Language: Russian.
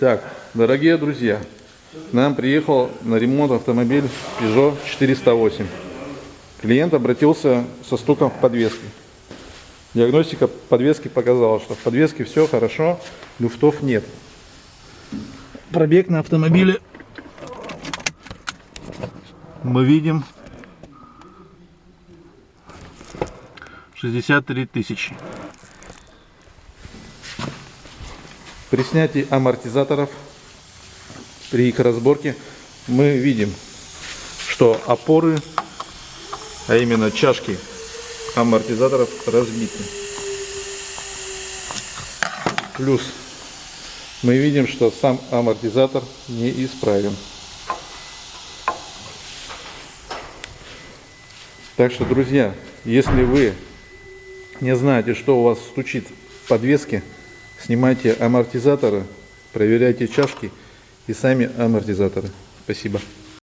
Так, дорогие друзья, к нам приехал на ремонт автомобиль Peugeot 408. Клиент обратился со стуком в подвеске. Диагностика подвески показала, что в подвеске все хорошо, люфтов нет. Пробег на автомобиле мы видим 63 тысячи. При снятии амортизаторов, при их разборке, мы видим, что опоры, а именно чашки амортизаторов, разбиты. Плюс мы видим, что сам амортизатор неисправен. Так что, друзья, если вы не знаете, что у вас стучит в подвеске, снимайте амортизаторы, проверяйте чашки и сами амортизаторы. Спасибо.